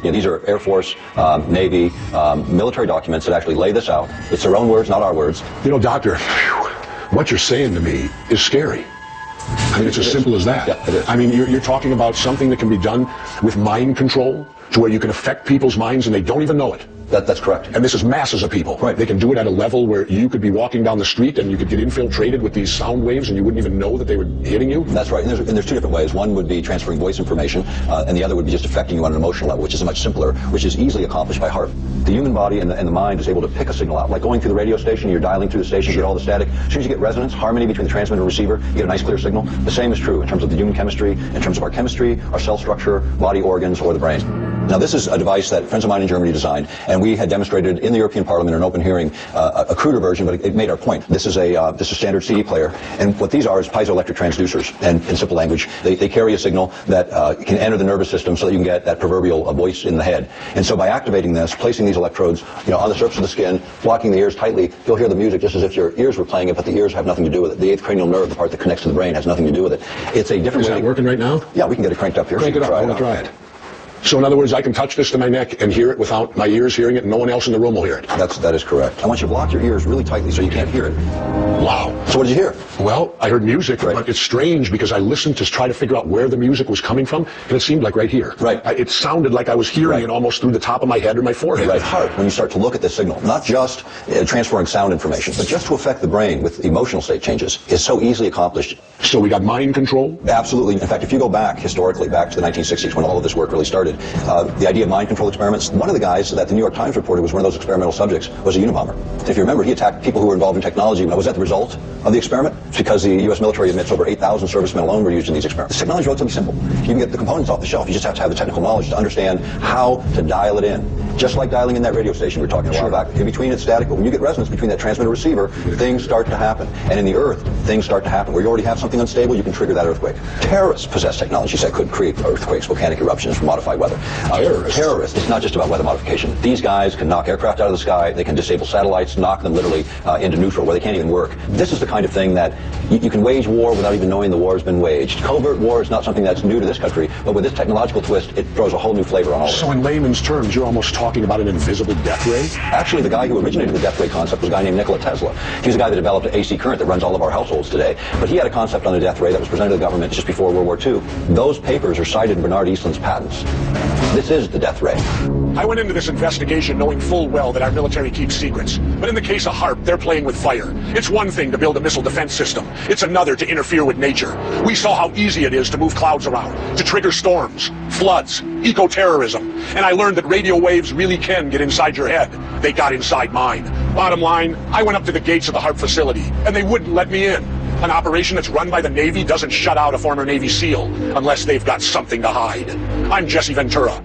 You know, these are Air Force, Navy, military documents that actually lay this out. It's their own words, not our words. You know, Doctor, what you're saying to me is scary. I mean, it's as simple as that. Yeah, it is. I mean, you're talking about something that can be done with mind control, to where you can affect people's minds and they don't even know it. That's correct. And this is masses of people. Right. They can do it at a level where you could be walking down the street and you could get infiltrated with these sound waves and you wouldn't even know that they were hitting you. That's right. And there's two different ways. One would be transferring voice information, and the other would be just affecting you on an emotional level, which is much simpler, which is easily accomplished by HAARP. The human body and the mind is able to pick a signal out. Like going through the radio station, you're dialing through the station, you get all the static. As soon as you get resonance, harmony between the transmitter and receiver, you get a nice clear signal. The same is true in terms of the human chemistry, in terms of our chemistry, our cell structure, body organs, or the brain. Now, this is a device that friends of mine in Germany designed, and we had demonstrated in the European Parliament in an open hearing a cruder version, but it made our point. This is a standard CD player, and what these are is piezoelectric transducers. And in simple language, they carry a signal that can enter the nervous system so that you can get that proverbial voice in the head. And so by activating this, placing these electrodes, on the surface of the skin, blocking the ears tightly, you'll hear the music just as if your ears were playing it, but the ears have nothing to do with it. The eighth cranial nerve, the part that connects to the brain, has nothing to do with it. It's a different way. Is that working right now? Yeah, we can get it cranked up here. Crank it up. I want to try it. So in other words, I can touch this to my neck and hear it without my ears hearing it, and no one else in the room will hear it. That is correct. I want you to block your ears really tightly so you can't hear it. Wow. So what did you hear? Well, I heard music, right. But it's strange because I listened to try to figure out where the music was coming from, and it seemed like right here. Right. It sounded like I was hearing right. it almost through the top of my head or my forehead. Right. HAARP, when you start to look at this signal, not just transferring sound information, but just to affect the brain with emotional state changes, is so easily accomplished. So we got mind control? Absolutely. In fact, if you go back, historically, back to the 1960s when all of this work really started, the idea of mind control experiments, one of the guys that the New York Times reported was one of those experimental subjects was a Unabomber. If you remember, he attacked people who were involved in technology. Was that the result of the experiment? It's because the U.S. military admits over 8,000 servicemen alone were used in these experiments. This technology is relatively simple. You can get the components off the shelf. You just have to have the technical knowledge to understand how to dial it in. Just like dialing in that radio station we were talking a while back. In between it's static, but when you get resonance between that transmitter receiver, things start to happen. And in the earth, things start to happen. Where you already have something unstable, you can trigger that earthquake. Terrorists possess technologies that could create earthquakes, volcanic eruptions, modified weather. Terrorists. It's not just about weather modification. These guys can knock aircraft out of the sky. They can disable satellites, knock them literally into neutral, where they can't even work. This is the kind of thing that you can wage war without even knowing the war has been waged. Covert war is not something that's new to this country, but with this technological twist, it throws a whole new flavor on all of it. So in layman's terms, you're almost talking about an invisible death ray? Actually, the guy who originated the death ray concept was a guy named Nikola Tesla. He was the guy that developed an AC current that runs all of our households today. But he had a concept on the death ray that was presented to the government just before World War II. Those papers are cited in Bernard Eastland's patents. This is the death ray. I went into this investigation knowing full well that our military keeps secrets. But in the case of HAARP, they're playing with fire. It's one thing to build a missile defense system. It's another to interfere with nature. We saw how easy it is to move clouds around, to trigger storms, floods, eco-terrorism. And I learned that radio waves really can get inside your head. They got inside mine. Bottom line, I went up to the gates of the HAARP facility, and they wouldn't let me in. An operation that's run by the Navy doesn't shut out a former Navy SEAL unless they've got something to hide. I'm Jesse Ventura.